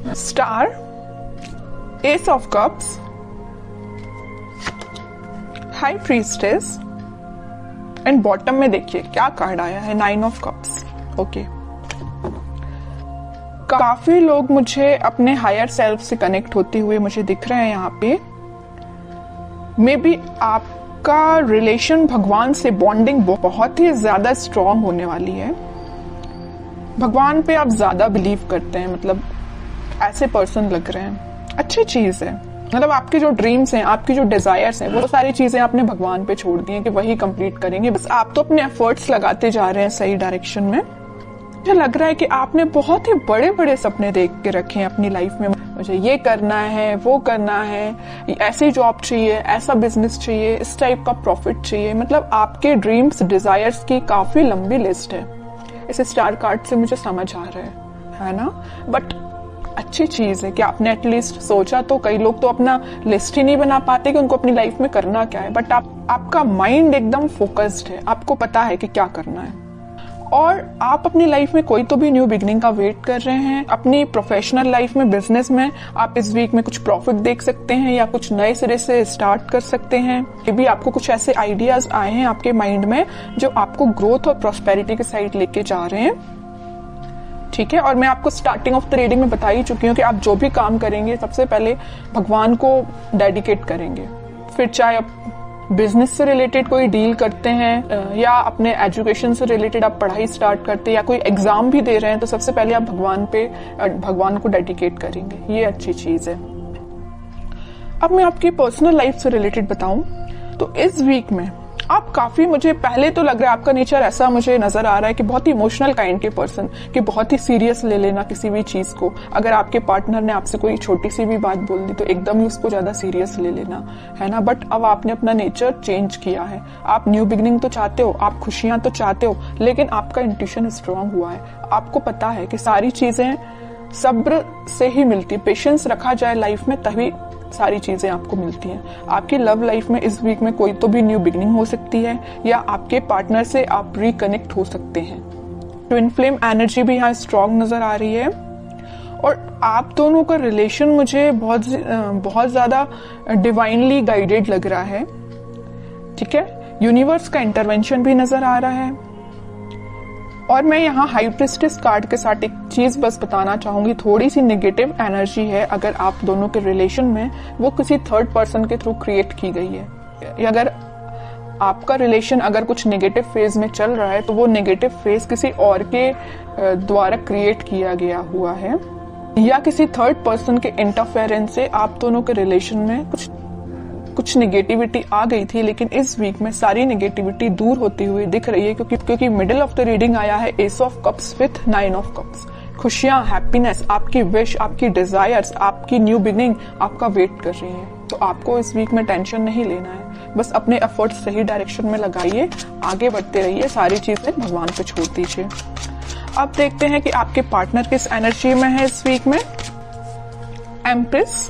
Star, S of cups, high priestess and bottom में देखिए क्या कार्ड आया है, 9 ऑफ कप्स। ओके, काफी लोग मुझे अपने हायर सेल्फ से कनेक्ट होते हुए मुझे दिख रहे हैं यहाँ पे। मे बी आपका रिलेशन भगवान से बॉन्डिंग बहुत ही ज्यादा स्ट्रांग होने वाली है। भगवान पे आप ज्यादा बिलीव करते हैं, मतलब ऐसे पर्सन लग रहे हैं। अच्छी चीज है, मतलब आपके जो ड्रीम्स हैं, आपकी जो डिजायर्स हैं, वो सारी चीजें आपने भगवान पे छोड़ दी हैं कि वही कंप्लीट करेंगे। बस आप तो अपने एफर्ट्स लगाते जा रहे हैं सही डायरेक्शन में। मुझे लग रहा है कि आपने बहुत ही बड़े बड़े सपने देख के रखे हैं अपनी लाइफ में। मुझे ये करना है, वो करना है, ऐसी जॉब चाहिए, ऐसा बिजनेस चाहिए, इस टाइप का प्रॉफिट चाहिए। मतलब आपके ड्रीम्स, डिजायर्स की काफी लंबी लिस्ट है। इस स्टार कार्ड से मुझे समझ आ रहा है ना। बट अच्छी चीज है कि आपने एटलीस्ट सोचा। तो कई लोग तो अपना लिस्ट ही नहीं बना पाते कि उनको अपनी लाइफ में करना क्या है। बट आपका माइंड एकदम फोकस्ड है, आपको पता है कि क्या करना है। और आप अपनी लाइफ में कोई तो भी न्यू बिगनिंग का वेट कर रहे हैं। अपनी प्रोफेशनल लाइफ में, बिजनेस में आप इस वीक में कुछ प्रॉफिट देख सकते हैं या कुछ नए सिरे से स्टार्ट कर सकते हैं। ये भी आपको कुछ ऐसे आइडियाज आए हैं आपके माइंड में जो आपको ग्रोथ और प्रॉस्पेरिटी के साइड लेके जा रहे हैं। ठीक है, और मैं आपको स्टार्टिंग ऑफ द रीडिंग में बता ही चुकी हूँ कि आप जो भी काम करेंगे सबसे पहले भगवान को डेडिकेट करेंगे। फिर चाहे आप बिजनेस से रिलेटेड कोई डील करते हैं या अपने एजुकेशन से रिलेटेड आप पढ़ाई स्टार्ट करते हैं या कोई एग्जाम भी दे रहे हैं, तो सबसे पहले आप भगवान को डेडिकेट करेंगे। ये अच्छी चीज है। अब मैं आपकी पर्सनल लाइफ से रिलेटेड बताऊं तो इस वीक में आप काफी, मुझे पहले तो लग रहा है आपका नेचर ऐसा मुझे नजर आ रहा है कि बहुत ही इमोशनल काइंड के पर्सन, कि बहुत ही सीरियस ले लेना किसी भी चीज को। अगर आपके पार्टनर ने आपसे कोई छोटी सी भी बात बोल दी तो एकदम ही उसको ज्यादा सीरियस ले लेना, है ना। बट अब आपने अपना नेचर चेंज किया है। आप न्यू बिगनिंग तो चाहते हो, आप खुशियां तो चाहते हो, लेकिन आपका इंट्यूशन स्ट्रांग हुआ है। आपको पता है कि सारी चीजें सब्र से ही मिलती, पेशेंस रखा जाए लाइफ में तभी सारी चीजें आपको मिलती हैं। आपकी लव लाइफ में इस वीक में कोई तो भी न्यू बिगनिंग हो सकती है या आपके पार्टनर से आप रिकनेक्ट हो सकते हैं। ट्विन फ्लेम एनर्जी भी यहाँ स्ट्रांग नजर आ रही है। और आप दोनों का रिलेशन मुझे बहुत ज्यादा डिवाइनली गाइडेड लग रहा है। ठीक है, यूनिवर्स का इंटरवेंशन भी नजर आ रहा है। और मैं यहाँ हाई प्रीस्टेस कार्ड के साथ एक चीज बस बताना चाहूंगी, थोड़ी सी नेगेटिव एनर्जी है अगर आप दोनों के रिलेशन में, वो किसी थर्ड पर्सन के थ्रू क्रिएट की गई है। अगर आपका रिलेशन अगर कुछ नेगेटिव फेज में चल रहा है तो वो नेगेटिव फेज किसी और के द्वारा क्रिएट किया गया हुआ है या किसी थर्ड पर्सन के इंटरफेरेंस से आप दोनों के रिलेशन में कुछ नेगेटिविटी आ गई थी। लेकिन इस वीक में सारी नेगेटिविटी दूर होती हुई दिख रही है क्योंकि मिडिल ऑफ द रीडिंग आया है S of cups with 9 of cups. खुशियां, हैप्पीनेस, आपकी विश, आपकी डिजायर्स, आपकी न्यू बिगिनिंग आपका वेट कर रही है। तो आपको इस वीक में टेंशन नहीं लेना है, बस अपने एफर्ट्स सही डायरेक्शन में लगाइए, आगे बढ़ते रहिए, सारी चीजें भगवान पे छोड़ दीजिए। अब देखते हैं कि आपके पार्टनर किस एनर्जी में है इस वीक में। Empress,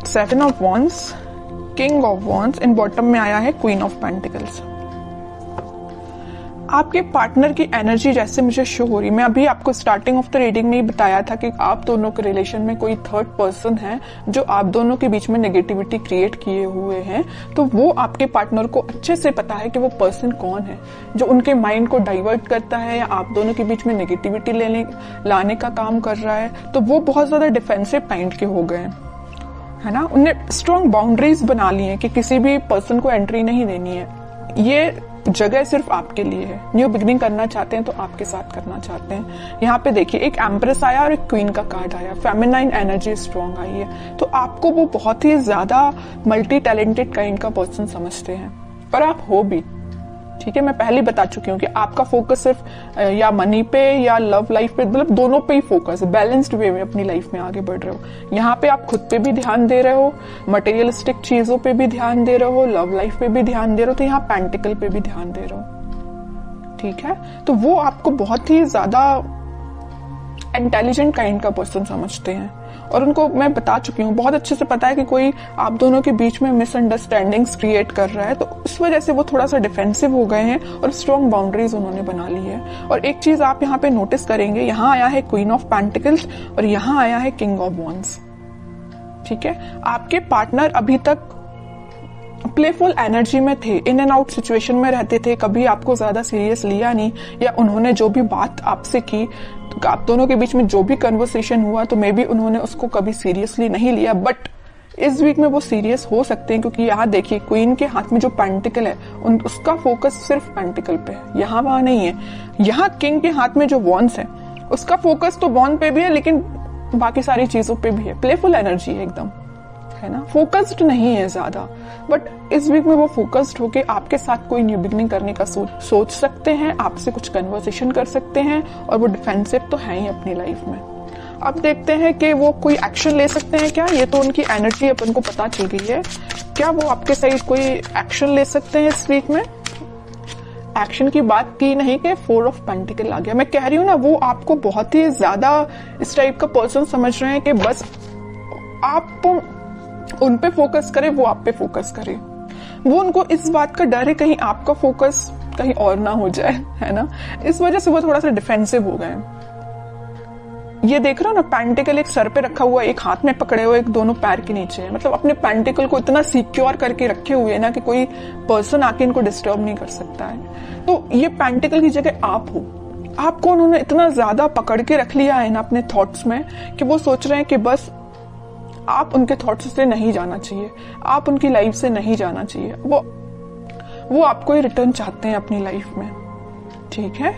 7 of wands, king of wands, in bottom में आया है क्वीन ऑफ पेंटिकल्स। आपके पार्टनर की एनर्जी जैसे मुझे शो हो रही, मैं अभी आपको स्टार्टिंग ऑफ द रीडिंग में ही बताया था कि आप दोनों के रिलेशन में कोई थर्ड पर्सन है जो आप दोनों के बीच में नेगेटिविटी क्रिएट किए हुए हैं। तो वो आपके पार्टनर को अच्छे से पता है कि वो पर्सन कौन है जो उनके माइंड को डाइवर्ट करता है या आप दोनों के बीच में नेगेटिविटी लाने का काम कर रहा है। तो वो बहुत ज्यादा डिफेंसिव काइंड के हो गए, है ना। उन्हें स्ट्रॉन्ग बाउंड्रीज बना ली है कि किसी भी पर्सन को एंट्री नहीं देनी है। ये जगह सिर्फ आपके लिए है। न्यू बिगनिंग करना चाहते हैं तो आपके साथ करना चाहते हैं। यहाँ पे देखिए एक एम्प्रेस आया और एक क्वीन का कार्ड आया, फेमिनाइन एनर्जी स्ट्रॉन्ग आई है। तो आपको वो बहुत ही ज्यादा मल्टी टैलेंटेड काइंड का पर्सन समझते हैं और आप हो भी। ठीक है, मैं पहले बता चुकी हूँ कि आपका फोकस सिर्फ या मनी पे या लव लाइफ पे, मतलब दोनों पे ही फोकस है। बैलेंस्ड वे में अपनी लाइफ में आगे बढ़ रहे हो। यहाँ पे आप खुद पे भी ध्यान दे रहे हो, मटेरियलिस्टिक चीजों पे भी ध्यान दे रहे हो, लव लाइफ पे भी ध्यान दे रहे हो, तो यहाँ पेंटिकल पे भी ध्यान दे रहे हो। ठीक है, तो वो आपको बहुत ही ज्यादा इंटेलिजेंट काइंड का पर्सन समझते हैं, और उनको मैं बता चुकी हूँ, बहुत अच्छे से पता है कि कोई आप दोनों के बीच में मिसअंडरस्टैंडिंग्स क्रिएट कर रहा है, तो इस वजह से वो थोड़ा सा डिफेंसिव हो गए हैं और स्ट्रॉन्ग बाउंड्रीज उन्होंने बना ली है। और एक चीज आप यहाँ पे नोटिस करेंगे, यहाँ आया है क्वीन ऑफ पेंटिकल्स और यहाँ आया है किंग ऑफ वॉन्ड्स। ठीक है, आपके पार्टनर अभी तक प्लेफुल एनर्जी में थे, इन एंड आउट सिचुएशन में रहते थे, कभी आपको ज्यादा सीरियस लिया नहीं, या उन्होंने जो भी बात आपसे की, तो आप दोनों के बीच में जो भी कन्वर्सेशन हुआ तो मे बी उन्होंने उसको कभी सीरियसली नहीं लिया। बट इस वीक में वो सीरियस हो सकते हैं, क्योंकि यहाँ देखिए क्वीन के हाथ में जो पेंटिकल है उसका फोकस सिर्फ पेंटिकल पे है, यहाँ वहां नहीं है। यहाँ किंग के हाथ में जो वॉन्ड्स है उसका फोकस तो वॉन्ड पे भी है, लेकिन बाकी सारी चीजों पे भी है। प्लेफुल एनर्जी है एकदम, है ना, फोकस्ड नहीं है ज्यादा। बट इस वीक में वो फोकस्ड होके आपके साथ कोई न्यू बिगनिंग करने का सोच सकते हैं, आपसे कुछ कन्वर्सेशन कर सकते हैं, और वो डिफेंसिव तो है ही अपनी लाइफ में। अब देखते हैं कि वो कोई एक्शन ले सकते हैं क्या। ये तो उनकी एनर्जी अपन को पता चल गई है, क्या वो आपके साइड कोई एक्शन ले सकते हैं इस वीक में। एक्शन की बात की नहीं कि 4 ऑफ पेंटिकल आ गया। मैं कह रही हूँ ना, वो आपको बहुत ही ज्यादा इस टाइप का पर्सन समझ रहे हैं कि बस आप उन पे फोकस करें, वो आप पे फोकस करें। वो उनको इस बात का डर है कहीं आपका फोकस कहीं और ना हो जाए, है ना, इस वजह से वो थोड़ा सा डिफेंसिव हो गए। ये देख रहे हो ना, पेंटिकल एक सर पे रखा हुआ, एक हाथ में पकड़े हुए, एक दोनों पैर के नीचे है। मतलब अपने पेंटिकल को इतना सिक्योर करके रखे हुए है ना कि कोई पर्सन आके इनको डिस्टर्ब नहीं कर सकता है। तो ये पेंटिकल की जगह आप हो, आपको उन्होंने इतना ज्यादा पकड़ के रख लिया है ना अपने थॉट्स में कि वो सोच रहे हैं कि बस आप उनके थॉट्स से नहीं जाना चाहिए, आप उनकी लाइफ से नहीं जाना चाहिए। वो आपको ही रिटर्न चाहते हैं अपनी लाइफ में। ठीक है,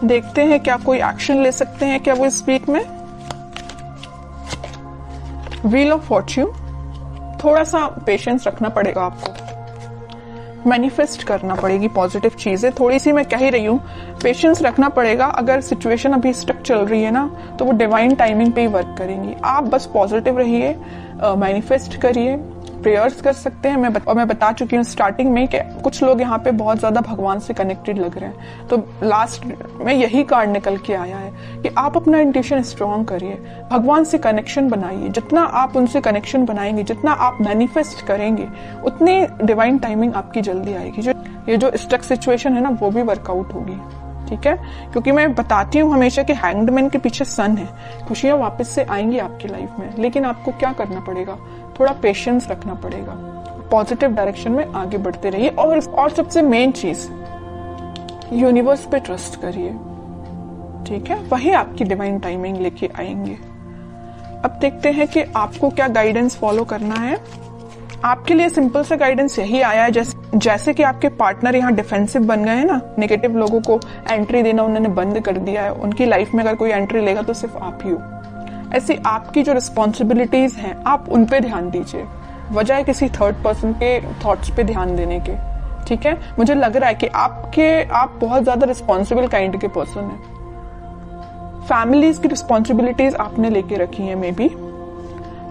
देखते हैं क्या कोई एक्शन ले सकते हैं क्या वो इस वीक में। व्हील ऑफ फॉर्च्यून, थोड़ा सा पेशेंस रखना पड़ेगा आपको, मैनिफेस्ट करना पड़ेगी पॉजिटिव चीजें। थोड़ी सी मैं कह ही रही हूँ, पेशेंस रखना पड़ेगा। अगर सिचुएशन अभी स्टक चल रही है ना, तो वो डिवाइन टाइमिंग पे ही वर्क करेंगी। आप बस पॉजिटिव रहिए, मैनिफेस्ट करिए, प्रेयर्स कर सकते हैं। मैं बता चुकी हूँ स्टार्टिंग में कि कुछ लोग यहाँ पे बहुत ज्यादा भगवान से कनेक्टेड लग रहे हैं, तो लास्ट में यही कार्ड निकल के आया है कि आप अपना इंट्यूशन स्ट्रांग करिए, भगवान से कनेक्शन बनाइए। जितना आप उनसे कनेक्शन बनाएंगे, जितना आप मैनिफेस्ट करेंगे, उतनी डिवाइन टाइमिंग आपकी जल्दी आएगी। ये जो स्टक सिचुएशन है ना, वो भी वर्कआउट होगी। ठीक है, क्योंकि मैं बताती हूँ हमेशा कि हैंग्ड मैन के पीछे सन है, खुशियां वापस से आएंगी आपकी लाइफ में। लेकिन आपको क्या करना पड़ेगा, थोड़ा पेशेंस रखना पड़ेगा, पॉजिटिव डायरेक्शन में आगे बढ़ते रहिए। और सबसे मेन चीज, यूनिवर्स पे ट्रस्ट करिए। ठीक है, वही आपकी डिवाइन टाइमिंग लेके आएंगे। अब देखते हैं कि आपको क्या गाइडेंस फॉलो करना है। आपके लिए सिंपल सा गाइडेंस यही आया है, जैसे कि आपके पार्टनर यहाँ डिफेंसिव बन गए हैं ना, नेगेटिव लोगों को एंट्री देना उन्होंने बंद कर दिया है, उनकी लाइफ में अगर कोई एंट्री लेगा तो सिर्फ आप ही हो। ऐसी आपकी जो रिस्पॉन्सिबिलिटीज हैं, आप उन पे ध्यान दीजिए, बजाय किसी थर्ड पर्सन के थॉट्स पे ध्यान देने के। ठीक है, मुझे लग रहा है कि आप बहुत ज्यादा रिस्पॉन्सिबल काइंड के पर्सन हैं। फैमिलीज की रिस्पॉन्सिबिलिटीज आपने लेके रखी है मे बी,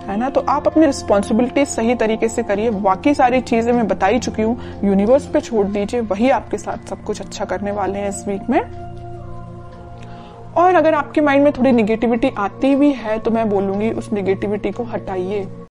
है ना, तो आप अपनी रिस्पॉन्सिबिलिटीज सही तरीके से करिए। बाकी सारी चीजें मैं बता ही चुकी हूँ, यूनिवर्स पे छोड़ दीजिए, वही आपके साथ सब कुछ अच्छा करने वाले हैं इस वीक में। और अगर आपके माइंड में थोड़ी निगेटिविटी आती भी है तो मैं बोलूंगी उस निगेटिविटी को हटाइए।